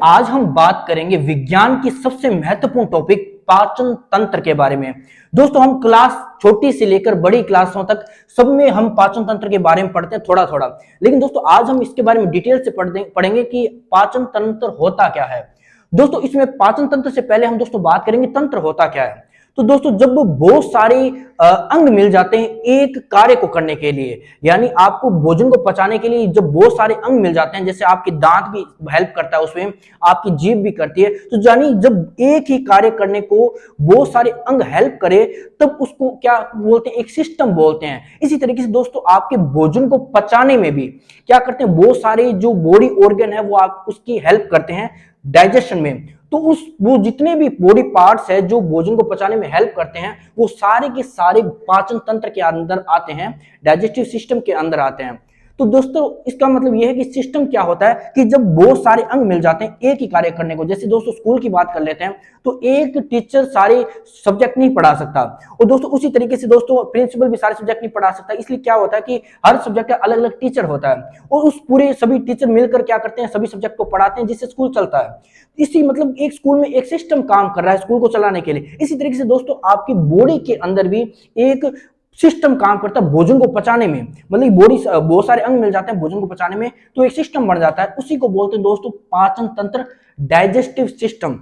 आज हम बात करेंगे विज्ञान की सबसे महत्वपूर्ण टॉपिक पाचन तंत्र के बारे में। दोस्तों हम क्लास छोटी से लेकर बड़ी क्लासों तक सब में हम पाचन तंत्र के बारे में पढ़ते हैं थोड़ा थोड़ा, लेकिन दोस्तों आज हम इसके बारे में डिटेल से पढ़ेंगे कि पाचन तंत्र होता क्या है। दोस्तों इसमें पाचन तंत्र से पहले हम दोस्तों बात करेंगे तंत्र होता क्या है। तो दोस्तों जब बहुत सारे अंग मिल जाते हैं एक कार्य को करने के लिए, यानी आपको भोजन को पचाने के लिए जब बहुत सारे अंग मिल जाते हैं, जैसे आपके दांत भी हेल्प करता है उसमें, आपकी जीभ भी करती है, तो यानी जब एक ही कार्य करने को बहुत सारे अंग हेल्प करे तब उसको क्या बोलते हैं, एक सिस्टम बोलते हैं। इसी तरीके से दोस्तों आपके भोजन को पचाने में भी क्या करते हैं, बहुत सारे जो बॉडी ऑर्गन है वो आप उसकी हेल्प करते हैं डाइजेशन में। तो वो जितने भी बॉडी पार्ट्स है जो भोजन को पचाने में हेल्प करते हैं वो सारे के सारे पाचन तंत्र के अंदर आते हैं, डाइजेस्टिव सिस्टम के अंदर आते हैं। तो दोस्तों इसका मतलब यह है कि सिस्टम क्या होता है कि जब बहुत सारे अंग मिल जाते हैं एक ही कार्य करने को, जैसे दोस्तों स्कूल की बात कर लेते हैं तो एक टीचर सारे सब्जेक्ट नहीं पढ़ा सकता, और दोस्तों उसी तरीके से दोस्तों प्रिंसिपल भी सारे सब्जेक्ट नहीं पढ़ा सकता। इसलिए क्या होता है कि हर सब्जेक्ट का अलग अलग टीचर होता है और उस पूरे सभी टीचर मिलकर क्या करते हैं, सभी सब्जेक्ट को पढ़ाते हैं जिससे स्कूल चलता है। इसी मतलब एक स्कूल में एक सिस्टम काम कर रहा है स्कूल को चलाने के लिए। इसी तरीके से दोस्तों आपकी बॉडी के अंदर भी एक सिस्टम काम करता है भोजन को पचाने में, मतलब बॉडी बहुत सारे अंग मिल जाते हैं भोजन को पचाने में तो एक सिस्टम बन जाता है, उसी को बोलते हैं दोस्तों पाचन तंत्र, डाइजेस्टिव सिस्टम।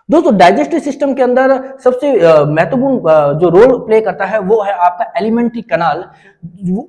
दोस्तों डाइजेस्टिव सिस्टम के अंदर सबसे महत्वपूर्ण जो रोल प्ले करता है वो है आपका एलिमेंट्री कनाल,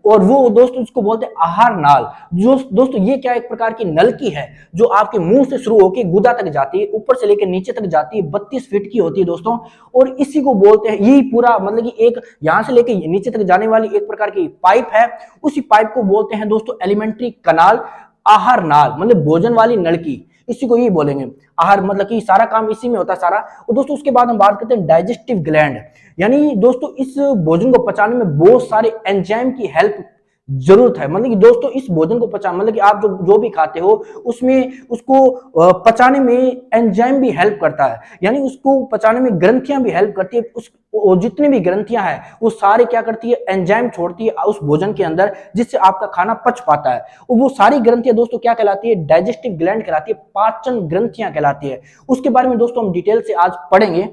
और वो दोस्तों इसको बोलते हैं आहार नाल। जो दोस्तों ये क्या एक प्रकार की नलकी है जो आपके मुंह से शुरू होकर गुदा तक जाती है, ऊपर से लेकर नीचे तक जाती है, 32 फीट की होती है दोस्तों। और इसी को बोलते हैं, यही पूरा मतलब कि एक यहां से लेकर नीचे तक जाने वाली एक प्रकार की पाइप है, उसी पाइप को बोलते हैं दोस्तों एलिमेंट्री कनाल, आहार नाल मतलब भोजन वाली नलकी, इसी को यही बोलेंगे आहार, मतलब कि सारा काम इसी में होता है सारा। और दोस्तों उसके बाद हम बात करते हैं डाइजेस्टिव ग्लैंड, यानी दोस्तों इस भोजन को पचाने में बहुत सारे एंजाइम की हेल्प जरूरत है। मतलब कि दोस्तों इस भोजन को पचा मतलब कि आप जो भी खाते हो उसमें उसको पचाने में एंजाइम भी हेल्प करता है, यानी उसको पचाने में ग्रंथियां भी हेल्प करती है। उस जितनी भी ग्रंथियां हैं वो सारे क्या करती है, एंजाइम छोड़ती है उस भोजन के अंदर जिससे आपका खाना पच पाता है। और वो सारी ग्रंथियां दोस्तों क्या कहलाती है, डाइजेस्टिव ग्लैंड कहलाती है, पाचन ग्रंथियां कहलाती है। उसके बारे में दोस्तों हम डिटेल से आज पढ़ेंगे।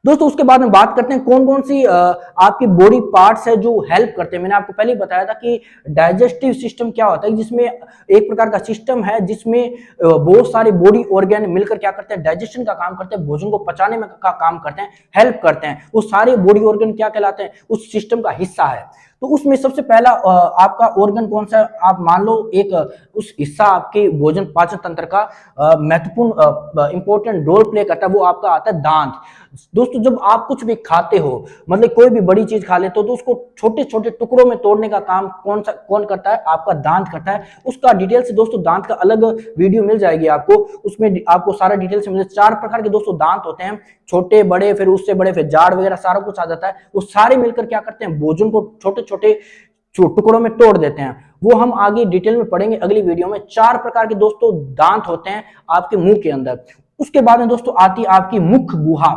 दोस्तों उसके बाद में बात करते हैं कौन कौन सी आपकी बॉडी पार्ट्स है जो हेल्प करते हैं। मैंने आपको पहले ही बताया था कि डाइजेस्टिव सिस्टम क्या होता है, जिसमें एक प्रकार का सिस्टम है जिसमें बहुत सारे बॉडी ऑर्गन मिलकर क्या करते हैं, डाइजेशन का काम करते हैं, भोजन को पचाने में का काम करते हैं, हेल्प करते हैं। वो सारे बॉडी ऑर्गन क्या कहलाते हैं, उस सिस्टम का हिस्सा है। तो उसमें सबसे पहला आपका ऑर्गन कौन सा है, आप मान लो एक उस हिस्सा आपके भोजन पाचन तंत्र का महत्वपूर्ण इंपॉर्टेंट रोल प्ले करता है, वो आपका आता है दांत। दोस्तों जब आप कुछ भी खाते हो, मतलब कोई भी बड़ी चीज खा लेते हो, तो उसको छोटे छोटे टुकड़ों में तोड़ने का काम कौन करता है, आपका दांत करता है। उसका डिटेल से दोस्तों दांत का अलग वीडियो मिल जाएगी आपको, उसमें आपको सारा डिटेल से मिल जाए। 4 प्रकार के दोस्तों दांत होते हैं, छोटे बड़े फिर उससे बड़े फिर जाड़ वगैरह सारा कुछ आ जाता है। वो सारे मिलकर क्या करते हैं, भोजन को छोटे छोटे टुकड़ों में तोड़ देते हैं। वो हम आगे डिटेल में पढ़ेंगे अगली वीडियो में। 4 प्रकार के दोस्तों दांत होते हैं आपके मुंह के अंदर। उसके बाद में दोस्तों आती है आपकी मुख गुहा,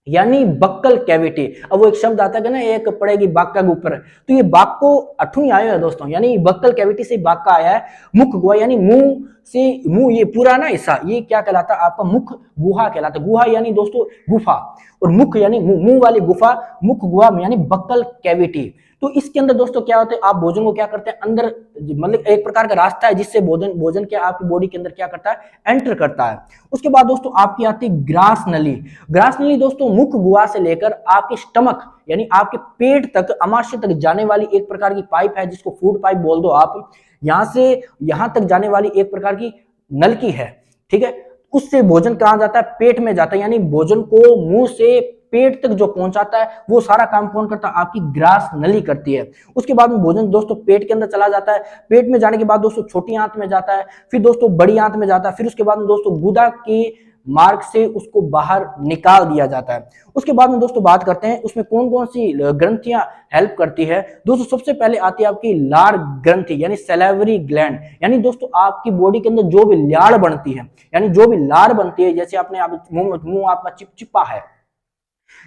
यानी बक्कल कैविटी। अब वो एक शब्द आता है ना, एक पड़ेगी बाक्का के ऊपर, तो ये बाक को अठू ही आया है दोस्तों, यानी बक्कल कैविटी से बाक्का आया है। मुख गुहा यानी मुंह से, मुंह ये पूरा ना हिस्सा ये क्या कहलाता है, आपका मुख गुहा कहलाता है। गुहा यानी दोस्तों गुफा, और मुख यानी मुंह वाली गुफा, मुख गुहा यानी बक्कल कैविटी। तो इसके अंदर दोस्तों क्या होता है, आप भोजन को क्या करते हैं अंदर, मतलब एक प्रकार का रास्ता है जिससे भोजन क्या आपकी बॉडी के अंदर क्या करता है, एंटर करता है। उसके बाद दोस्तों आपकी आती है ग्रास नली। ग्रास नली दोस्तों मुख गुहा से लेकर आपके स्टमक यानी आपके पेट तक, अमाशय तक जाने वाली एक प्रकार की पाइप है जिसको फूड पाइप बोल दो आप। यहां से यहां तक जाने वाली एक प्रकार की नलकी है, ठीक है। उससे भोजन कहां जाता है, पेट में जाता है, यानी भोजन को मुंह से पेट तक जो पहुंचाता है वो सारा काम कौन करता है, आपकी ग्रास नली करती है। उसके बाद में भोजन दोस्तों पेट के अंदर चला जाता है, पेट में जाने के बाद दोस्तों छोटी आंत में जाता है, फिर दोस्तों बड़ी आंत में जाता है, फिर उसके बाद में दोस्तों गुदा की मार्ग से उसको बाहर निकाल दिया जाता है। उसके बाद में दोस्तों बात करते हैं उसमें कौन कौन सी ग्रंथियां हेल्प करती है। दोस्तों सबसे पहले आती है आपकी लार ग्रंथि यानी सैलिवरी ग्लैंड, यानी दोस्तों आपकी बॉडी के अंदर जो भी लार बनती है, यानी जो भी लार बनती है, जैसे आपने मुंह आपका चिपचिपा है,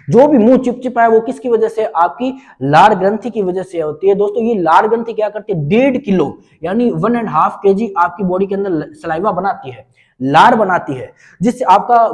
जो भी मुंह चिपचिपा है वो किसकी वजह से, आपकी लार ग्रंथि की वजह से होती है। दोस्तों ये लार ग्रंथि क्या करती है, 1.5 किलो यानी 1.5 kg आपकी बॉडी के अंदर सलाइवा बनाती है, लार बनाती है, जिससे आपका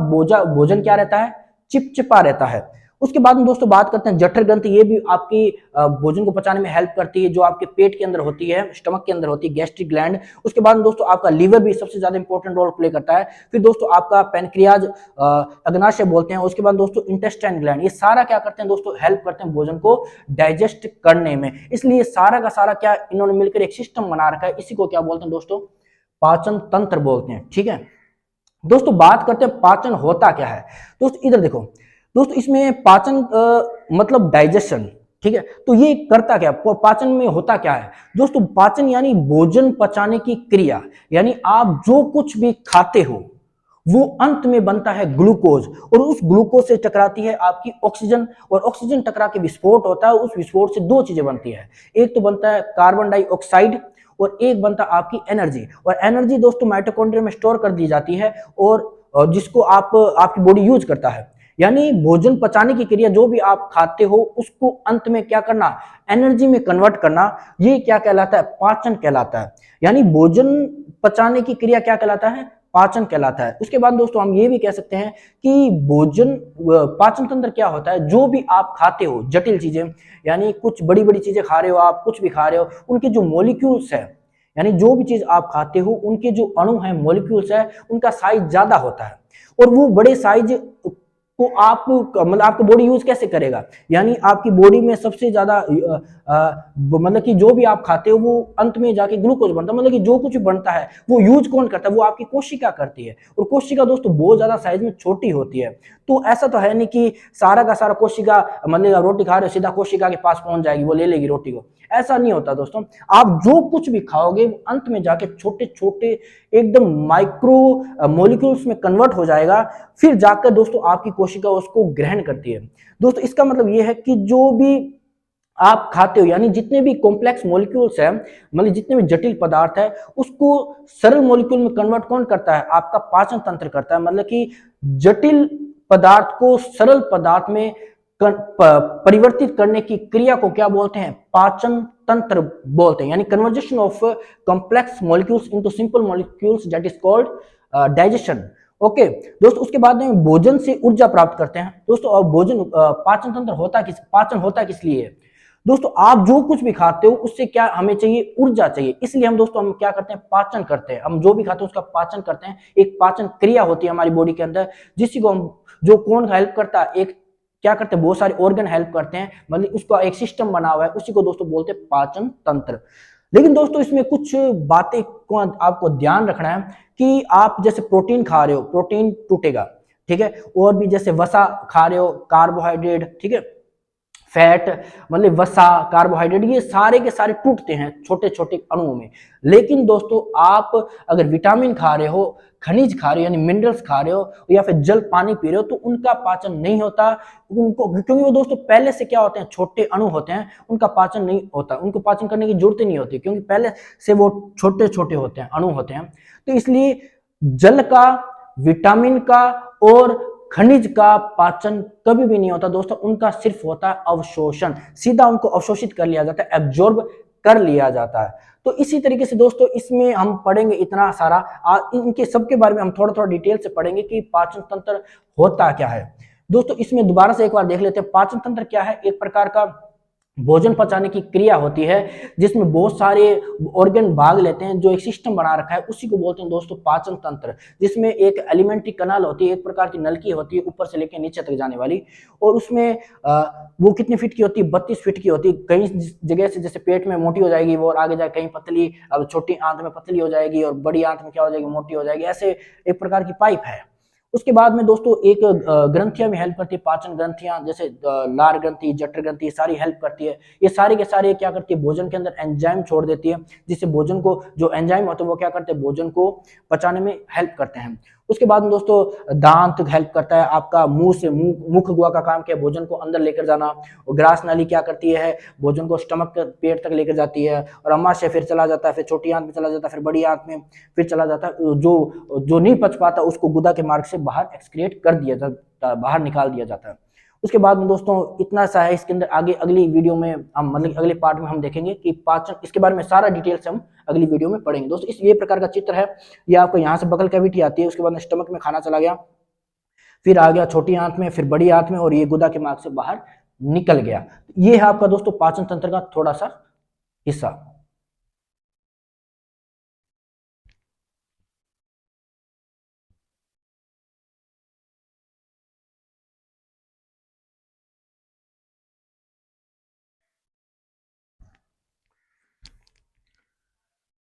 भोजन क्या रहता है, चिपचिपा रहता है। उसके बाद में दोस्तों बात करते हैं जठर ग्रंथि। ये भी आपकी भोजन को पचाने में हेल्प करती है, जो आपके पेट के अंदर होती है, स्टमक के अंदर होती है, गैस्ट्रिक ग्लैंड। उसके बाद में दोस्तों आपका लीवर भी सबसे ज्यादा इंपॉर्टेंट रोल प्ले करता है। फिर दोस्तों आपका पैनक्रियाज, अग्नाशय बोलते हैं। उसके बाद दोस्तों इंटेस्टाइन ग्लैंड, ये सारा क्या करते हैं दोस्तों, हेल्प करते हैं भोजन को डाइजेस्ट करने में। इसलिए सारा का सारा क्या इन्होंने मिलकर एक सिस्टम बना रखा है, इसी को क्या बोलते हैं दोस्तों, पाचन तंत्र बोलते हैं। ठीक है दोस्तों, बात करते हैं पाचन होता क्या है। दोस्तों इधर देखो दोस्तों, इसमें पाचन मतलब डाइजेशन, ठीक है। तो ये करता क्या, पाचन में होता क्या है दोस्तों, पाचन यानी भोजन पचाने की क्रिया, यानी आप जो कुछ भी खाते हो वो अंत में बनता है ग्लूकोज, और उस ग्लूकोज से टकराती है आपकी ऑक्सीजन, और ऑक्सीजन टकरा के विस्फोट होता है। उस विस्फोट से दो चीजें बनती है, एक तो बनता है कार्बन डाइऑक्साइड और एक बनता है आपकी एनर्जी। और एनर्जी दोस्तों माइटोकॉन्ड्रिया में स्टोर कर दी जाती है, और जिसको आपकी बॉडी यूज करता है। यानी भोजन पचाने की क्रिया, जो भी आप खाते हो उसको अंत में क्या करना, एनर्जी में कन्वर्ट करना, ये क्या कहलाता है, पाचन कहलाता है। यानी भोजन पचाने की क्रिया क्या कहलाता है, पाचन कहलाता है। उसके बाद दोस्तों हम ये भी कह सकते हैं कि भोजन पाचन तंत्र क्या होता है, जो भी आप खाते हो जटिल चीजें, यानी कुछ बड़ी बड़ी चीजें खा रहे हो आप, कुछ भी खा रहे हो, उनके जो मॉलिक्यूल्स है, यानी जो भी चीज आप खाते हो उनके जो अणु है, मॉलिक्यूल्स है, उनका साइज ज्यादा होता है। और वो बड़े साइज को आप मतलब आपकी बॉडी यूज कैसे करेगा, यानी आपकी बॉडी में सबसे ज्यादा मतलब कि जो भी आप खाते हो वो अंत में जाके ग्लूकोज बनता है। मतलब कि जो कुछ बनता है वो यूज कौन करता है, वो आपकी कोशिका करती है। और कोशिका दोस्तों बहुत ज्यादा साइज में छोटी होती है। तो ऐसा तो है नहीं कि सारा का सारा कोशिका, मतलब रोटी खा रहे हो सीधा कोशिका के पास पहुंच जाएगी, वो ले लेगी रोटी को, ऐसा नहीं होता दोस्तों। आप जो कुछ भी खाओगे अंत में जाके छोटे छोटे एकदम माइक्रो मॉलिक्यूल्स में कन्वर्ट हो जाएगा, फिर जाकर दोस्तों आपकी कोशिका उसको ग्रहण करती है। दोस्तों इसका मतलब यह है कि जो भी आप खाते हो, यानी जितने भी कॉम्प्लेक्स मॉलिक्यूल्स हैं, मतलब जितने भी जटिल पदार्थ है, उसको सरल मॉलिक्यूल में कन्वर्ट कौन करता है, आपका पाचन तंत्र करता है। मतलब कि जटिल पदार्थ को सरल पदार्थ में परिवर्तित करने की क्रिया को क्या बोलते हैं, पाचन तंत्र बोलते हैं। यानी conversation of complex molecules into simple molecules, that is called digestion. Okay दोस्तों, उसके बाद में भोजन से ऊर्जा प्राप्त करते हैं दोस्तों। और भोजन पाचन तंत्र होता पाचन होता किस लिए है दोस्तों, आप जो कुछ भी खाते हो उससे क्या हमें चाहिए, ऊर्जा चाहिए। इसलिए हम दोस्तों हम क्या करते हैं, पाचन करते हैं। हम जो भी खाते हैं उसका पाचन करते हैं, एक पाचन क्रिया होती है हमारी बॉडी के अंदर, जिसको हम, जो कौन हेल्प करता है, एक क्या करते हैं, बहुत सारे ऑर्गन हेल्प करते हैं, मतलब उसका एक सिस्टम बना हुआ है, उसी को दोस्तों बोलते हैं पाचन तंत्र। लेकिन दोस्तों इसमें कुछ बातें को आपको ध्यान रखना है कि आप जैसे प्रोटीन खा रहे हो, प्रोटीन टूटेगा, ठीक है। और भी जैसे वसा खा रहे हो, कार्बोहाइड्रेट, ठीक है, फैट, मतलब वसा, कार्बोहाइड्रेट, ये सारे के सारे टूटते हैं छोटे छोटे अणुओं में। लेकिन दोस्तों आप अगर विटामिन खा रहे हो, खनिज खा रहे हो, यानी मिनरल्स खा रहे हो, या फिर जल पानी पी रहे हो, तो उनका पाचन नहीं होता उनको, क्योंकि वो दोस्तों पहले से क्या होते हैं, छोटे अणु होते हैं, उनका पाचन नहीं होता, उनको पाचन करने की जरूरत ही नहीं होती, क्योंकि पहले से वो छोटे छोटे होते हैं, अणु होते हैं। तो इसलिए जल का, विटामिन का और खनिज का पाचन कभी भी नहीं होता दोस्तों, उनका सिर्फ होता है अवशोषण, सीधा उनको अवशोषित कर लिया जाता है, एब्जॉर्ब कर लिया जाता है। तो इसी तरीके से दोस्तों इसमें हम पढ़ेंगे इतना सारा, इनके सबके बारे में हम थोड़ा थोड़ा डिटेल से पढ़ेंगे कि पाचन तंत्र होता क्या है। दोस्तों इसमें दोबारा से एक बार देख लेते हैं, पाचन तंत्र क्या है, एक प्रकार का भोजन पचाने की क्रिया होती है, जिसमें बहुत सारे ऑर्गन भाग लेते हैं, जो एक सिस्टम बना रखा है, उसी को बोलते हैं दोस्तों पाचन तंत्र। जिसमें एक एलिमेंट्री कनाल होती है, एक प्रकार की नलकी होती है ऊपर से लेकर नीचे तक जाने वाली, और उसमें वो कितने फीट की होती है, 32 फीट की होती है। कई जगह से जैसे पेट में मोटी हो जाएगी वो, और आगे जाए कहीं पतली, अब छोटी आंत में पतली हो जाएगी, और बड़ी आंत में क्या हो जाएगी, मोटी हो जाएगी, ऐसे एक प्रकार की पाइप है। उसके बाद में दोस्तों एक ग्रंथियां भी हेल्प करती है, पाचन ग्रंथियां, जैसे लार ग्रंथि, जठर ग्रंथि, सारी हेल्प करती है। ये सारे के सारे क्या करती है, भोजन के अंदर एंजाइम छोड़ देती है, जिससे भोजन को, जो एंजाइम होते हैं वो क्या करते हैं, भोजन को पचाने में हेल्प करते हैं। उसके बाद में दोस्तों दांत हेल्प करता है, आपका मुंह से मुख गुहा का काम क्या है, भोजन को अंदर लेकर जाना। और ग्रास नाली क्या करती है, भोजन को स्टमक पेट तक लेकर जाती है, और अमाशय फिर चला जाता है, फिर छोटी आंत में चला जाता है, फिर बड़ी आंत में फिर चला जाता है। जो नहीं पच पाता उसको गुदा के मार्ग से बाहर एक्सक्रिएट कर दिया जाता, बाहर निकाल दिया जाता है। उसके बाद में दोस्तों इतना सा है, इसके अंदर आगे अगली वीडियो में हम मतलब अगले पार्ट में हम देखेंगे कि पाचन, इसके बारे में सारा डिटेल से हम अगली वीडियो में पढ़ेंगे दोस्तों। इस ये प्रकार का चित्र है, ये आपको यहाँ से बगल कैविटी आती है, उसके बाद स्टमक में खाना चला गया, फिर आ गया छोटी आंत में, फिर बड़ी आंत में, और ये गुदा के मार्ग से बाहर निकल गया। ये है आपका दोस्तों पाचन तंत्र का थोड़ा सा हिस्सा।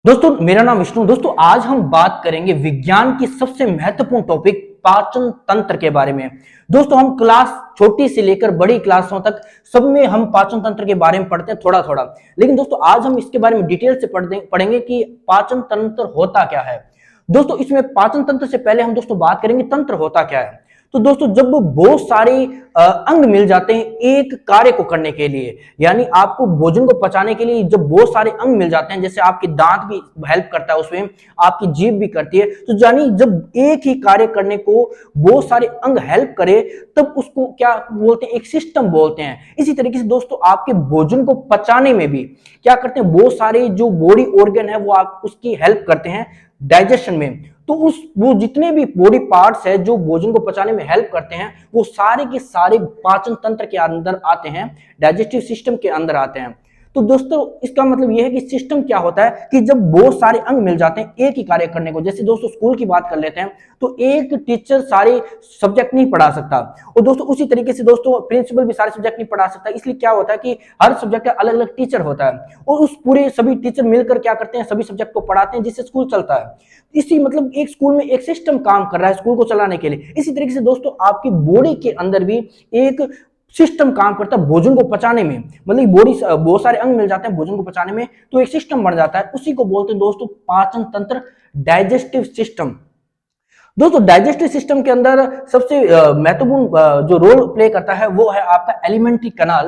दोस्तों मेरा नाम विष्णु। दोस्तों आज हम बात करेंगे विज्ञान की सबसे महत्वपूर्ण टॉपिक पाचन तंत्र के बारे में। दोस्तों हम क्लास छोटी से लेकर बड़ी क्लासों तक सब में हम पाचन तंत्र के बारे में पढ़ते हैं थोड़ा थोड़ा, लेकिन दोस्तों आज हम इसके बारे में डिटेल से पढ़ेंगे कि पाचन तंत्र होता क्या है। दोस्तों इसमें पाचन तंत्र से पहले हम दोस्तों बात करेंगे तंत्र होता क्या है। तो दोस्तों जब बहुत सारे अंग मिल जाते हैं एक कार्य को करने के लिए, यानी आपको भोजन को पचाने के लिए जब बहुत सारे अंग मिल जाते हैं, जैसे आपके दांत भी हेल्प करता है उसमें, आपकी जीभ भी करती है, तो यानी जब एक ही कार्य करने को बहुत सारे अंग हेल्प करे तब उसको क्या बोलते हैं, एक सिस्टम बोलते हैं। इसी तरीके से दोस्तों आपके भोजन को पचाने में भी क्या करते हैं, बहुत सारे जो बॉडी ऑर्गन है वो आप उसकी हेल्प करते हैं डाइजेशन में। तो वो जितने भी बॉडी पार्ट्स है जो भोजन को पचाने में हेल्प करते हैं वो सारे के सारे पाचन तंत्र के अंदर आते हैं, डाइजेस्टिव सिस्टम के अंदर आते हैं। तो दोस्तों इसका मतलब यह है कि सिस्टम क्या होता है कि जब बहुत सारे अंग मिल जाते हैं एक ही कार्य करने को, जैसे दोस्तों स्कूल की बात कर लेते हैं तो एक टीचर सारे सब्जेक्ट नहीं पढ़ा सकता, और दोस्तों उसी तरीके से दोस्तों प्रिंसिपल भी सारे सब्जेक्ट नहीं पढ़ा सकता। इसलिए क्या होता है कि हर सब्जेक्ट का अलग अलग टीचर होता है और उस पूरे सभी टीचर मिलकर क्या करते हैं, सभी सब्जेक्ट को पढ़ाते हैं जिससे स्कूल चलता है। इसी मतलब एक स्कूल में एक सिस्टम काम कर रहा है स्कूल को चलाने के लिए। इसी तरीके से दोस्तों आपकी बॉडी के अंदर भी एक सिस्टम काम करता है भोजन को पचाने में, मतलब बॉडी बहुत सारे अंग मिल जाते हैं भोजन को पचाने में तो एक सिस्टम बन जाता है, उसी को बोलते हैं दोस्तों पाचन तंत्र, डाइजेस्टिव सिस्टम। दोस्तों डाइजेस्टिव सिस्टम के अंदर सबसे महत्वपूर्ण जो रोल प्ले करता है वो है आपका एलिमेंट्री कनाल,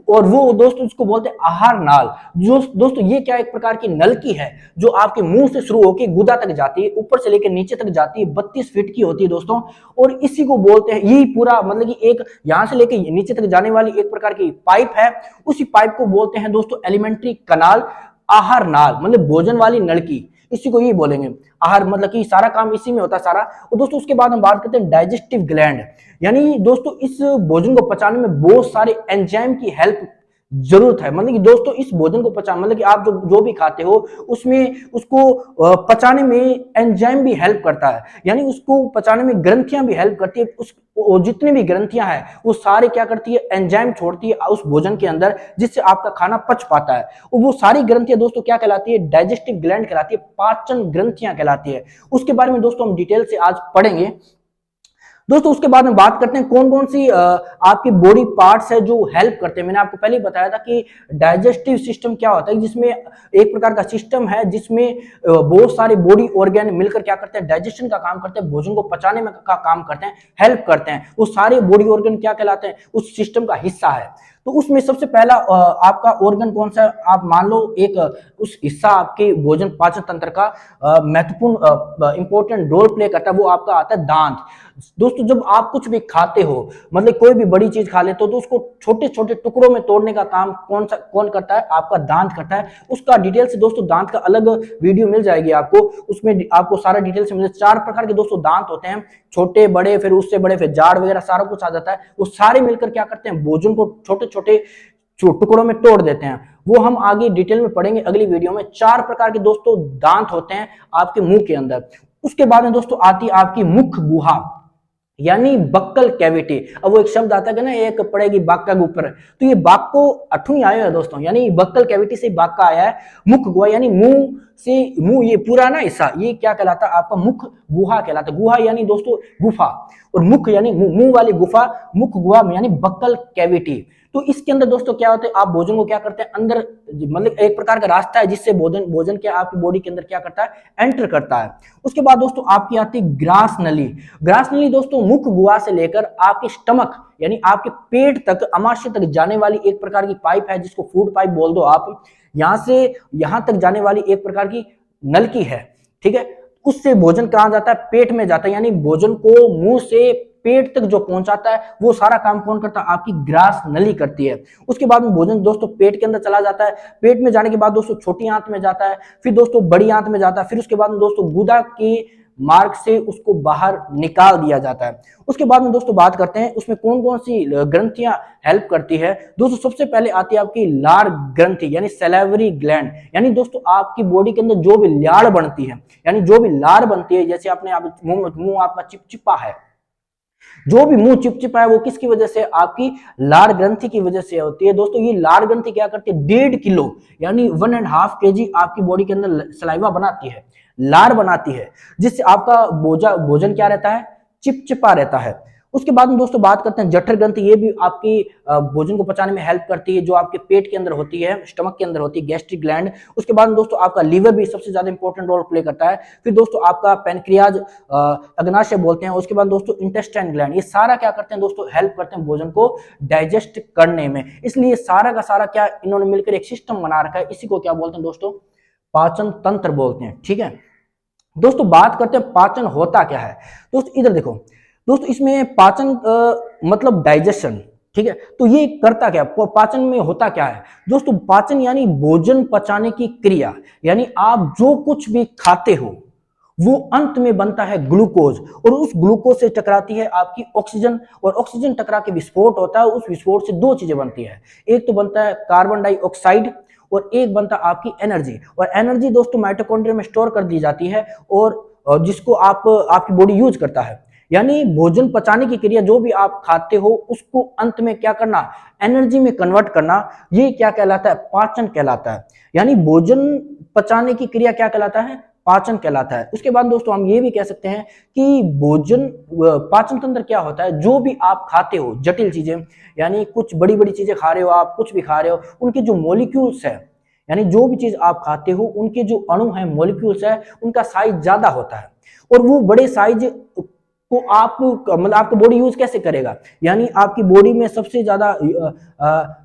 और वो दोस्तों इसको बोलते हैं आहार नाल। जो दोस्तों ये क्या एक प्रकार की नलकी है जो आपके मुंह से शुरू होकर गुदा तक जाती है, ऊपर से लेकर नीचे तक जाती है, 32 फीट की होती है दोस्तों। और इसी को बोलते हैं, यही पूरा मतलब कि एक यहां से लेकर नीचे तक जाने वाली एक प्रकार की पाइप है, उसी पाइप को बोलते हैं दोस्तों एलिमेंट्री कनाल, आहार नाल मतलब भोजन वाली नलकी, इसी को ये बोलेंगे आहार, मतलब कि सारा काम इसी में होता है सारा। और दोस्तों उसके बाद हम बात करते हैं डाइजेस्टिव ग्लैंड, यानी दोस्तों इस भोजन को पचाने में बहुत सारे एंजाइम की हेल्प जरूरत है। मतलब कि दोस्तों इस भोजन को पचा मतलब कि आप जो भी खाते हो उसमें उसको पचाने में एंजाइम भी हेल्प करता है, यानी उसको पचाने में ग्रंथियां भी हेल्प करती है। उस जितने भी ग्रंथियां हैं वो सारे क्या करती है, एंजाइम छोड़ती है उस भोजन के अंदर जिससे आपका खाना पच पाता है। और वो सारी ग्रंथियां दोस्तों क्या कहलाती है, डाइजेस्टिव ग्लैंड कहलाती है, पाचन ग्रंथियां कहलाती है। उसके बारे में दोस्तों हम डिटेल से आज पढ़ेंगे दोस्तों। उसके बाद में बात करते हैं कौन कौन सी आपकी बॉडी पार्ट्स है जो हेल्प करते हैं। मैंने आपको पहले ही बताया था कि डाइजेस्टिव सिस्टम क्या होता है, जिसमें एक प्रकार का सिस्टम है जिसमें बहुत सारे बॉडी ऑर्गन मिलकर क्या करते हैं, डाइजेशन का काम करते हैं, भोजन को पचाने में का काम करते हैं, हेल्प करते हैं। वो सारे बॉडी ऑर्गन क्या कहलाते हैं, उस सिस्टम का हिस्सा है। तो उसमें सबसे पहला आपका ऑर्गन कौन सा, आप मान लो एक उस हिस्सा आपके भोजन पाचन तंत्र का महत्वपूर्ण इंपॉर्टेंट रोल प्ले करता है, वो आपका आता है दांत। दोस्तों जब आप कुछ भी खाते हो, मतलब कोई भी बड़ी चीज खा लेते हो, तो उसको छोटे छोटे टुकड़ों में तोड़ने का काम कौन करता है, आपका दांत करता है। उसका डिटेल से दोस्तों दांत का अलग वीडियो मिल जाएगी आपको, उसमें आपको सारा डिटेल से मिले। 4 प्रकार के दोस्तों दांत होते हैं, छोटे बड़े फिर उससे बड़े फिर जाड़ वगैरह सारा कुछ आ जाता है। वो सारे मिलकर क्या करते हैं, भोजन को छोटे छोटे टुकड़ों में तोड़ देते हैं। वो हम आगे डिटेल में पढ़ेंगे अगली वीडियो में। 4 प्रकार के दोस्तों दांत होते हैं आपके मुंह के अंदर। उसके बाद में दोस्तों आती है आपकी मुख गुहा, यानी बक्कल कैविटी। अब वो एक शब्द आता है ना, एक पड़ेगी बाक्का के ऊपर, तो ये बाक को अठू ही आया है दोस्तों, यानी बक्कल कैविटी से बाक्का आया है। मुख गुहा यानी मुंह से, मुंह ये पूरा ना हिस्सा ये क्या कहलाता है, आपका मुख गुहा कहलाता है। गुहा यानी दोस्तों गुफा, और मुख यानी मुंह वाली गुफा, मुख गुहा यानी बक्कल कैविटी। तो इसके अंदर दोस्तों क्या होता है, आप भोजन को क्या करते हैं अंदर, मतलब एक प्रकार का रास्ता है जिससे भोजन क्या आपकी बॉडी के अंदर क्या करता है, एंटर करता है। उसके बाद दोस्तों आपकी आती है ग्रास नली। ग्रास नली दोस्तों मुख गुहा से लेकर आपके स्टमक यानी आपके पेट तक, अमाशय तक जाने वाली एक प्रकार की पाइप है, जिसको फूड पाइप बोल दो आप। यहां से यहां तक जाने वाली एक प्रकार की नलकी है, ठीक है। उससे भोजन कहां जाता है, पेट में जाता है, यानी भोजन को मुंह से पेट तक जो पहुंचाता है वो सारा काम कौन करता है, आपकी ग्रास नली करती है। उसके बाद में भोजन दोस्तों पेट के अंदर चला जाता है, पेट में जाने के बाद दोस्तों छोटी आंत में जाता है, फिर दोस्तों बड़ी आंत में जाता है, फिर उसके बाद में दोस्तों गुदा की मार्ग से उसको बाहर निकाल दिया जाता है। उसके बाद में दोस्तों बात करते हैं उसमें कौन कौन सी ग्रंथियां हेल्प करती है। दोस्तों सबसे पहले आती है आपकी लार ग्रंथि यानी सैलिवरी ग्लैंड, यानी दोस्तों आपकी बॉडी के अंदर जो भी लार बनती है, यानी जो भी लार बनती है, जैसे आपने आप मुंह आपका चिपचिपा है, जो भी मुंह चिपचिपा है वो किसकी वजह से, आपकी लार ग्रंथि की वजह से होती है। दोस्तों ये लार ग्रंथि क्या करती है, 1.5 किलो यानी 1.5 kg आपकी बॉडी के अंदर सलाइवा बनाती है, लार बनाती है, जिससे आपका भोजन क्या रहता है, चिपचिपा रहता है। उसके बाद में दोस्तों बात करते हैं जठर ग्रंथि, ये भी आपकी भोजन को पचाने में हेल्प करती है, जो आपके पेट के अंदर होती है, स्टमक के अंदर होती है, गैस्ट्रिक ग्लैंड। उसके बाद में दोस्तों आपका लीवर भी सबसे ज्यादा इंपॉर्टेंट रोल प्ले करता है। फिर दोस्तों आपका पैनक्रियाज, अग्नाशय बोलते हैं। उसके बाद दोस्तों इंटेस्टाइन ग्लैंड, ये सारा क्या करते हैं दोस्तों, हेल्प करते हैं भोजन को डाइजेस्ट करने में। इसलिए सारा का सारा क्या इन्होंने मिलकर एक सिस्टम बना रखा है, इसी को क्या बोलते हैं दोस्तों, पाचन तंत्र बोलते हैं। ठीक है दोस्तों, बात करते हैं पाचन होता क्या है। दोस्तों इधर देखो दोस्तों, इसमें पाचन मतलब डाइजेशन, ठीक है, तो ये करता क्या, पाचन में होता क्या है दोस्तों, पाचन यानी भोजन पचाने की क्रिया, यानी आप जो कुछ भी खाते हो वो अंत में बनता है ग्लूकोज, और उस ग्लूकोज से टकराती है आपकी ऑक्सीजन, और ऑक्सीजन टकरा के विस्फोट होता है। उस विस्फोट से दो चीजें बनती है, एक तो बनता है कार्बन डाइऑक्साइड और एक बनता आपकी एनर्जी। और एनर्जी दोस्तों माइटोकॉन्ड्रिया में स्टोर कर दी जाती है, और जिसको आपकी बॉडी यूज करता है। यानी भोजन पचाने की क्रिया, जो भी आप खाते हो उसको अंत में क्या करना, एनर्जी में कन्वर्ट करना, ये क्या कहलाता है, पाचन कहलाता है। यानी भोजन पचाने की क्रिया क्या कहलाता है, पाचन कहलाता है। उसके बाद दोस्तों हम ये भी कह सकते हैं कि भोजन पाचन तंत्र क्या होता है, जो भी आप खाते हो जटिल चीजें, यानी कुछ बड़ी बड़ी चीजें खा रहे हो आप, कुछ भी खा रहे हो, उनके जो मॉलिक्यूल्स है, यानी जो भी चीज आप खाते हो उनके जो अणु है, मॉलिक्यूल्स है, उनका साइज ज्यादा होता है, और वो बड़े साइज को आप मतलब आपकी बॉडी यूज कैसे करेगा, यानी आपकी बॉडी में सबसे ज्यादा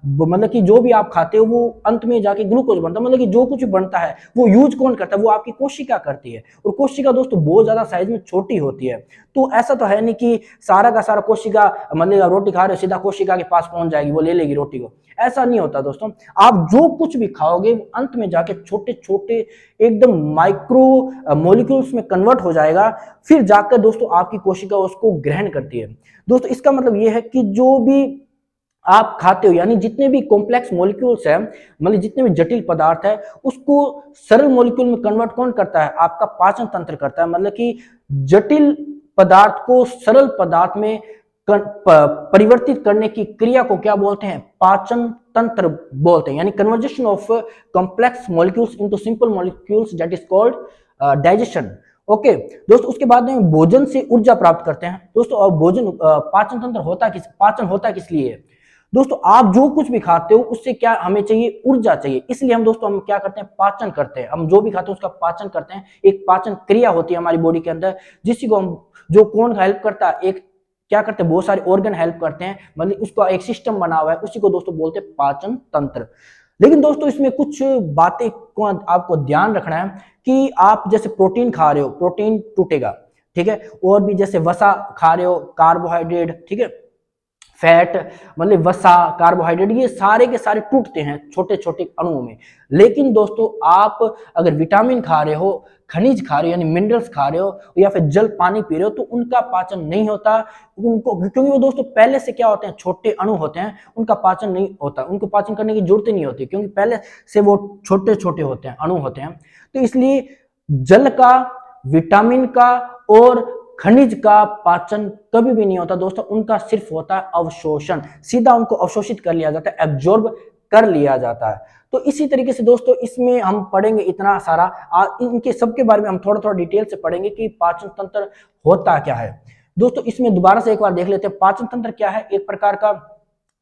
मतलब कि जो भी आप खाते हो वो अंत में जाके ग्लूकोज बनता है, मतलब कि जो कुछ बनता है वो यूज कौन करता है, वो आपकी कोशिका करती है। और कोशिका दोस्तों बहुत ज्यादा साइज में छोटी होती है, तो ऐसा तो है नहीं कि सारा का सारा कोशिका, मतलब रोटी खा रहे हो सीधा कोशिका के पास पहुंच जाएगी, वो ले लेगी रोटी को, ऐसा नहीं होता दोस्तों। आप जो कुछ भी खाओगे अंत में जाके छोटे छोटे एकदम माइक्रो मॉलिक्यूल्स में कन्वर्ट हो जाएगा, फिर जाकर दोस्तों आपकी कोशिका उसको ग्रहण करती है। दोस्तों इसका मतलब यह है कि जो भी आप खाते हो, यानी जितने भी कॉम्प्लेक्स मॉलिक्यूल्स हैं, मतलब जितने भी जटिल पदार्थ है, उसको सरल मॉलिक्यूल में कन्वर्ट कौन करता है, आपका पाचन तंत्र करता है। मतलब कि जटिल पदार्थ को सरल पदार्थ में परिवर्तित करने की क्रिया को क्या बोलते हैं, पाचन तंत्र बोलते हैं। यानी conversation of complex molecules into simple molecules, that is called digestion. Okay दोस्तों, उसके बाद में भोजन से ऊर्जा प्राप्त करते हैं दोस्तों। और भोजन पाचन तंत्र होता पाचन होता किस लिए है दोस्तों, आप जो कुछ भी खाते हो उससे क्या हमें चाहिए, ऊर्जा चाहिए, इसलिए हम दोस्तों हम क्या करते हैं, पाचन करते हैं। हम जो भी खाते हैं उसका पाचन करते हैं, एक पाचन क्रिया होती है हमारी बॉडी के अंदर, जिसको हम, जो कौन हेल्प करता है, एक क्या करते हैं, बहुत सारे ऑर्गन हेल्प करते हैं, मतलब उसका एक सिस्टम बना हुआ है, उसी को दोस्तों बोलते हैं पाचन तंत्र। लेकिन दोस्तों इसमें कुछ बातें को आपको ध्यान रखना है कि आप जैसे प्रोटीन खा रहे हो, प्रोटीन टूटेगा, ठीक है, और भी जैसे वसा खा रहे हो, कार्बोहाइड्रेट, ठीक है, फैट, मतलब वसा, कार्बोहाइड्रेट, ये सारे के सारे टूटते हैं छोटे छोटे अणुओं में। लेकिन दोस्तों आप अगर विटामिन खा रहे हो, खनिज खा रहे हो, यानी मिनरल्स खा रहे हो, या फिर जल पानी पी रहे हो, तो उनका पाचन नहीं होता उनको, क्योंकि वो दोस्तों पहले से क्या होते हैं, छोटे अणु होते हैं, उनका पाचन नहीं होता, उनको पाचन करने की जरूरत ही नहीं होती, क्योंकि पहले से वो छोटे छोटे होते हैं, अणु होते हैं। तो इसलिए जल का, विटामिन का और खनिज का पाचन कभी भी नहीं होता दोस्तों, उनका सिर्फ होता है अवशोषण, सीधा उनको अवशोषित कर लिया जाता है, एब्जॉर्ब कर लिया जाता है। तो इसी तरीके से दोस्तों इसमें हम पढ़ेंगे इतना सारा, इनके सबके बारे में हम थोड़ा थोड़ा डिटेल से पढ़ेंगे कि पाचन तंत्र होता क्या है। दोस्तों इसमें दोबारा से एक बार देख लेते हैं, पाचन तंत्र क्या है, एक प्रकार का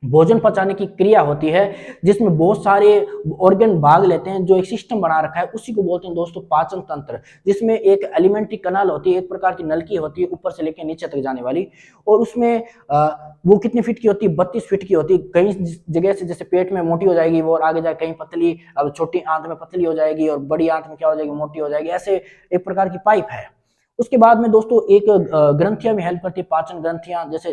भोजन पचाने की क्रिया होती है जिसमें बहुत सारे ऑर्गन भाग लेते हैं, जो एक सिस्टम बना रखा है, उसी को बोलते हैं दोस्तों पाचन तंत्र। जिसमें एक एलिमेंट्री कनाल होती है, एक प्रकार की नलकी होती है ऊपर से लेकर नीचे तक जाने वाली, और उसमें वो कितने फीट की होती है, 32 फीट की होती है। कई जगह से जैसे पेट में मोटी हो जाएगी वो, और आगे जाए कहीं पतली, अब छोटी आंत में पतली हो जाएगी और बड़ी आंत में क्या हो जाएगी, मोटी हो जाएगी, ऐसे एक प्रकार की पाइप है। उसके बाद में दोस्तों एक ग्रंथियां भी हेल्प करती है, पाचन ग्रंथियां, जैसे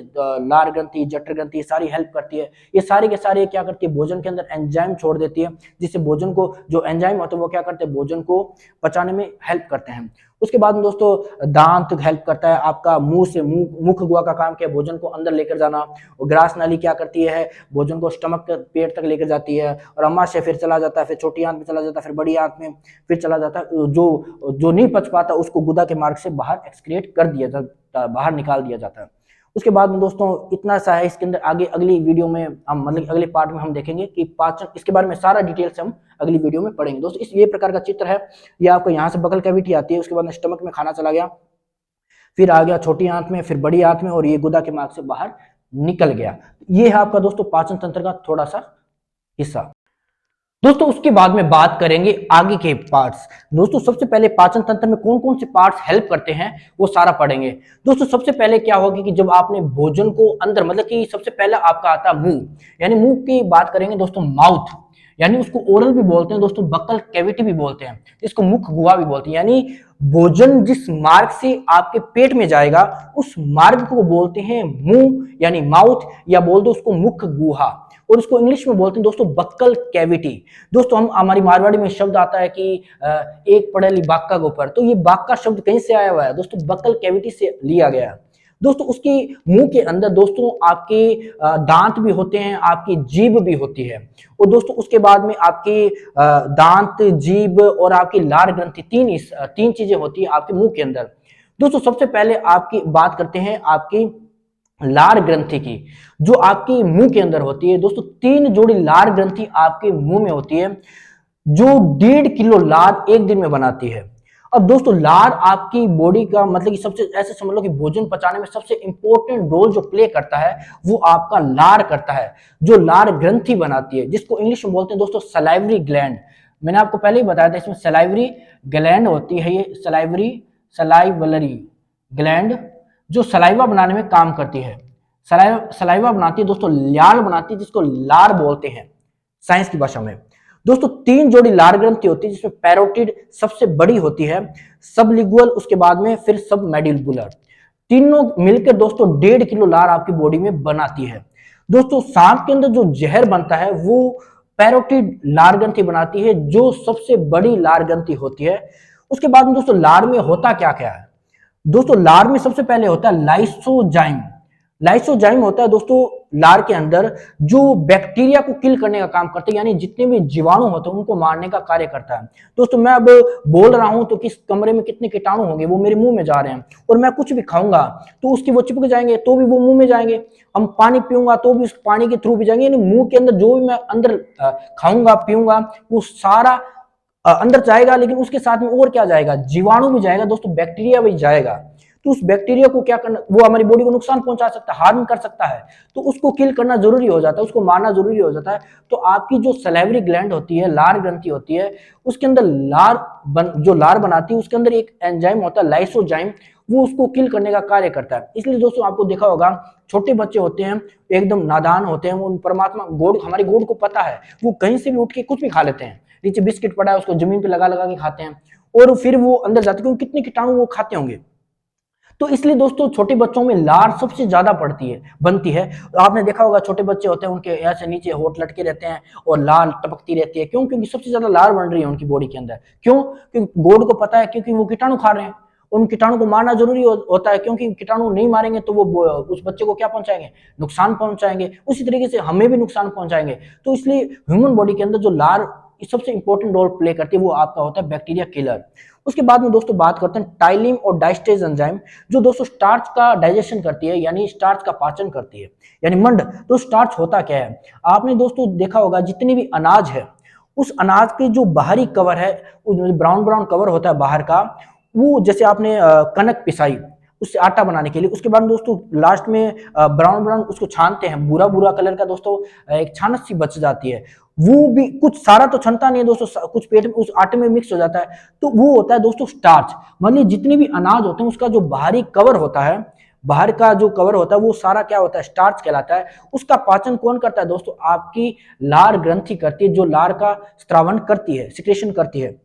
लार ग्रंथि, जठर ग्रंथि, ये सारी हेल्प करती है। ये सारे के सारे क्या करती है, भोजन के अंदर एंजाइम छोड़ देती है, जिससे भोजन को, जो एंजाइम होते हैं वो क्या करते हैं, भोजन को पचाने में हेल्प करते हैं। उसके बाद में दोस्तों दांत हेल्प करता है, आपका मुंह से मुख गुहा का काम क्या है, भोजन को अंदर लेकर जाना। और ग्रास नाली क्या करती है, भोजन को स्टमक पेट तक लेकर जाती है, और अम्मा से फिर चला जाता है, फिर छोटी आंत में चला जाता है, फिर बड़ी आंत में फिर चला जाता है। जो नहीं पच पाता उसको गुदा के मार्ग से बाहर एक्सक्रिएट कर दिया जाता है, बाहर निकाल दिया जाता है। उसके बाद में दोस्तों इतना सा है, इसके अंदर आगे अगली वीडियो में हम, मतलब अगले पार्ट में हम देखेंगे कि पाचन, इसके बारे में सारा डिटेल्स हम अगली वीडियो में पढ़ेंगे। दोस्तों इस ये प्रकार का चित्र है, ये आपको यहाँ से बकल कैविटी आती है, उसके बाद स्टमक में खाना चला गया, फिर आ गया छोटी आंत में, फिर बड़ी आंत में, और ये गुदा के मार्ग से बाहर निकल गया। ये है आपका दोस्तों पाचन तंत्र का थोड़ा सा हिस्सा। दोस्तों उसके बाद में बात करेंगे आगे के पार्ट्स। दोस्तों सबसे पहले पाचन तंत्र में कौन कौन से पार्ट्स हेल्प करते हैं वो सारा पढ़ेंगे। दोस्तों सबसे पहले क्या होगा कि जब आपने भोजन को अंदर, मतलब कि सबसे पहले आपका आता है मुंह, यानी मुंह की बात करेंगे दोस्तों, माउथ, यानी उसको ओरल भी बोलते हैं दोस्तों, बक्कल कैविटी भी बोलते हैं, इसको मुख गुहा भी बोलते हैं। यानी भोजन जिस मार्ग से आपके पेट में जाएगा उस मार्ग को बोलते हैं मुंह, यानी माउथ, या बोल दो उसको मुख गुहा, और उसको इंग्लिश में बोलते हैं दोस्तों बक्कल कैविटी। दोस्तों हम, हमारी मारवाड़ी में शब्द आता है कि एक पड़ेली बाक्का के ऊपर, तो ये बाक्का शब्द कहीं से आया हुआ है दोस्तों, बक्कल कैविटी से लिया गया है। दोस्तों उसकी मुंह के अंदर दोस्तों आपके दांत भी होते हैं, आपकी जीभ भी होती है, और दोस्तों उसके बाद में आपके दांत, जीभ और आपकी लार ग्रंथि, तीन चीजें होती है आपके मुंह के अंदर। दोस्तों सबसे पहले आपकी बात करते हैं आपकी लार ग्रंथि की, जो आपके मुंह के अंदर होती है। दोस्तों 3 जोड़ी लार ग्रंथि आपके मुंह में होती है, जो 1.5 किलो लार एक दिन में बनाती है। अब दोस्तों लार आपकी बॉडी का, मतलब कि सबसे, ऐसे समझ लो कि भोजन पचाने में सबसे इंपॉर्टेंट रोल जो प्ले करता है वो आपका लार करता है, जो लार ग्रंथि बनाती है, जिसको इंग्लिश में बोलते हैं दोस्तों सलाइवरी ग्लैंड। मैंने आपको पहले ही बताया था, इसमें सलाइवरी ग्लैंड होती है, ये सलाइवरी ग्लैंड, जो सलाइवा बनाने में काम करती है। सलाइवा बनाती है दोस्तों, लार बनाती है, जिसको लार बोलते हैं साइंस की भाषा में। दोस्तों 3 जोड़ी लार ग्रंथि होती है, जिसमें पैरोटिड सबसे बड़ी होती है, सबलिंगुअल, उसके बाद में फिर सबमैंडिबुलर, तीनों मिलकर दोस्तों 1.5 किलो लार आपकी बॉडी में बनाती है। दोस्तों सांप के अंदर जो जहर बनता है वो पैरोटिड लार ग्रंथि बनाती है, जो सबसे बड़ी लार ग्रंथि होती है। उसके बाद में दोस्तों लार में होता क्या क्या है, दोस्तों लार में सबसे पहले होता है लाइसोजाइम। लाइसोजाइम होता है दोस्तों लार के अंदर, जो बैक्टीरिया को किल करने का काम करता है, यानी जितने भी जीवाणु होते हैं उनको मारने का कार्य करता है। दोस्तों मैं अब बोल रहा हूं तो किस कमरे में कितने कीटाणु होंगे वो मेरे मुंह में जा रहे हैं, और मैं कुछ भी खाऊंगा तो उसकी वो चिपक जाएंगे, तो भी वो मुंह में जाएंगे। हम पानी पीऊंगा तो भी उस पानी के थ्रू भी जाएंगे, यानी मुंह के अंदर जो भी मैं अंदर खाऊंगा पीऊंगा वो सारा अंदर जाएगा, लेकिन उसके साथ में और क्या जाएगा, जीवाणु भी जाएगा दोस्तों, बैक्टीरिया भी जाएगा। तो उस बैक्टीरिया को क्या करना, वो हमारी बॉडी को नुकसान पहुंचा सकता है, हार्म कर सकता है, तो उसको किल करना जरूरी हो जाता है, उसको मारना जरूरी हो जाता है। तो आपकी जो सलाइवरी ग्लैंड होती है, लार ग्रंथि होती है, उसके अंदर जो लार बनाती है उसके अंदर एक एंजाइम होता है लाइसोजाइम, वो उसको किल करने का कार्य करता है। इसलिए दोस्तों आपको देखा होगा छोटे बच्चे होते हैं एकदम नादान होते हैं, वो परमात्मा गोड, हमारी गोड को पता है, वो कहीं से भी उठ के कुछ भी खा लेते हैं, नीचे बिस्किट पड़ा है उसको जमीन पे लगा लगा के खाते हैं, और फिर वो अंदर जाते हैं, क्योंकि कितने कीटाणु वो खाते होंगे। तो इसलिए दोस्तों छोटे बच्चों में लार सबसे ज्यादा बनती है। आपने देखा होगा छोटे बच्चे होते हैं उनके ऐसे नीचे होठ लटके रहते हैं और लार टपकती रहती है, क्यों, क्योंकि सबसे ज्यादा लार बन रही है उनकी बॉडी के अंदर। क्यों, क्योंकि गोड को पता है, क्योंकि वो कीटाणु खा रहे हैं, उन कीटाणु को मारना जरूरी होता है, क्योंकि कीटाणु नहीं मारेंगे तो वो उस बच्चे को क्या पहुंचाएंगे, नुकसान पहुंचाएंगे, उसी तरीके से हमें भी नुकसान पहुंचाएंगे। तो इसलिए ह्यूमन बॉडी के अंदर जो लार सबसे इंपॉर्टेंट रोल प्ले करती है वो आपका होता है बैक्टीरिया किलर। उसके बाद में दोस्तों बात करते हैं टाइलिम और डाइस्टेज एंजाइम, जो दोस्तों स्टार्च का डाइजेशन करती है, यानी स्टार्च का पाचन करती है, यानी मंड। तो स्टार्च होता क्या है, आपने दोस्तों देखा होगा जितनी भी अनाज है, उस अनाज के जो बाहरी कवर है, ब्राउन ब्राउन कवर होता है बाहर का, वो जैसे आपने कनक पिसाई उससे आटा बनाने के लिए, उसके बाद दोस्तों लास्ट में ब्राउन ब्राउन उसको छानते हैं, बुरा बुरा कलर का दोस्तों एक छानस सी बच जाती है, वो भी कुछ सारा तो छनता नहीं है दोस्तों, कुछ पेट में उस आटे में मिक्स हो जाता है, तो वो होता है दोस्तों स्टार्च। मतलब जितने भी अनाज होते हैं उसका जो बाहरी कवर होता है, बाहर का जो कवर होता है वो सारा क्या होता है, स्टार्च कहलाता है। उसका पाचन कौन करता है दोस्तों, आपकी लार ग्रंथि करती है, जो लार का स्त्रावन करती है, सिक्रेशन करती है।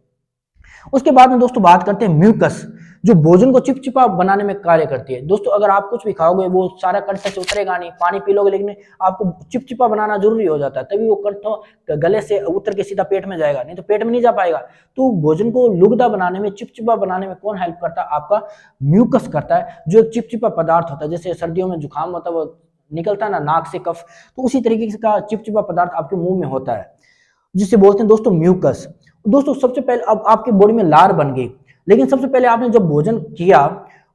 उसके बाद में दोस्तों बात करते हैं म्यूकस। जो भोजन को चिपचिपा बनाने में कार्य करती है। दोस्तों अगर आप कुछ भी खाओगे वो सारा कंठ से उतरेगा नहीं, पानी पी लोगे लेकिन आपको चिपचिपा बनाना जरूरी हो जाता है, तभी वो कंठ गले से उतर के सीधा पेट में जाएगा, नहीं तो पेट में नहीं जा पाएगा। तो भोजन को लुगदा बनाने में, चिपचिपा बनाने में कौन हेल्प करता है? आपका म्यूकस करता है, जो एक चिपचिपा पदार्थ होता है। जैसे सर्दियों में जुकाम होता है, वो निकलता है ना नाक से कफ, तो उसी तरीके का चिपचिपा पदार्थ आपके मुंह में होता है, जिसे बोलते हैं दोस्तों म्यूकस। दोस्तों सबसे पहले अब आपकी बॉडी में लार बन गई, लेकिन सबसे पहले आपने जब भोजन किया,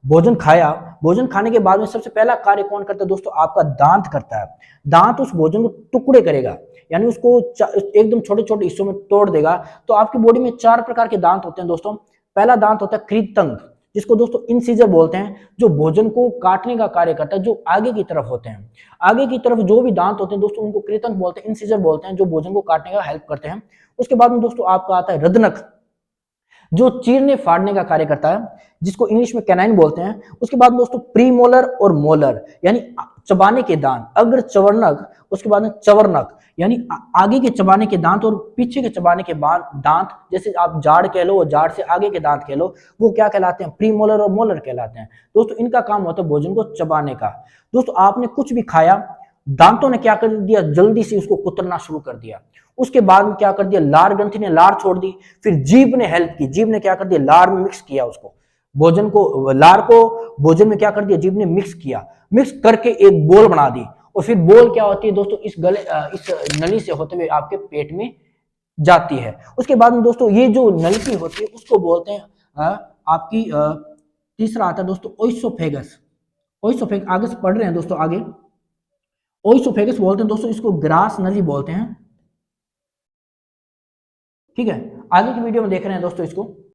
भोजन खाया, भोजन खाने के बाद में सबसे पहला कार्य कौन करता है दोस्तों? आपका दांत करता है। दांत उस भोजन को टुकड़े करेगा, यानी उसको एकदम छोटे छोटे हिस्सों में तोड़ देगा। तो आपकी बॉडी में 4 प्रकार के दांत होते हैं दोस्तों। पहला दांत होता है कृतंक, जिसको दोस्तों इंसिजर बोलते हैं, जो भोजन को काटने का कार्य करता है, जो आगे की तरफ होते हैं। आगे की तरफ जो भी दांत होते हैं दोस्तों उनको कृतंक बोलते हैं, इंसिजर बोलते हैं, जो भोजन को काटने का हेल्प करते हैं। उसके बाद में दोस्तों आपका आता है रदनक, जो चीरने फाड़ने का कार्य करता है, जिसको इंग्लिश में कैनाइन बोलते हैं। उसके बाद दोस्तों प्रीमोलर और मोलर, यानी चबाने के दांत, अग्र चवर्णक, उसके बाद में चवर्णक, यानी आगे के चबाने के दांत और पीछे के चबाने के बाद दांत, जैसे आप जाड़ कह लो, जाड़ से आगे के दांत कह लो, वो क्या कहलाते हैं? प्रीमोलर और मोलर कहलाते हैं। दोस्तों इनका काम होता है भोजन को चबाने का। दोस्तों आपने कुछ भी खाया, दांतों ने क्या कर दिया? जल्दी से उसको कुतरना शुरू कर दिया। उसके बाद में क्या कर दिया? लार ग्रंथि ने लार छोड़ दी, फिर जीभ ने हेल्प की, जीभ ने क्या कर दिया? लार में मिक्स किया उसको, भोजन को, लार को भोजन में क्या कर दिया? जीभ ने मिक्स किया, मिक्स करके एक बोल बना दी। और फिर बोल क्या होती है दोस्तों? इस नली से होते हुए आपके पेट में जाती है। उसके बाद में दोस्तों ये जो नलिका होती है उसको बोलते हैं आपकी तीसरा आता है दोस्तों ओइसोफेगस। ओइसोफेगस आगे से पढ़ रहे हैं दोस्तों, आगे ओइसोफेगस बोलते हैं दोस्तों, इसको ग्रास नली बोलते हैं। ठीक है, आगे की वीडियो में देख रहे हैं दोस्तों इसको।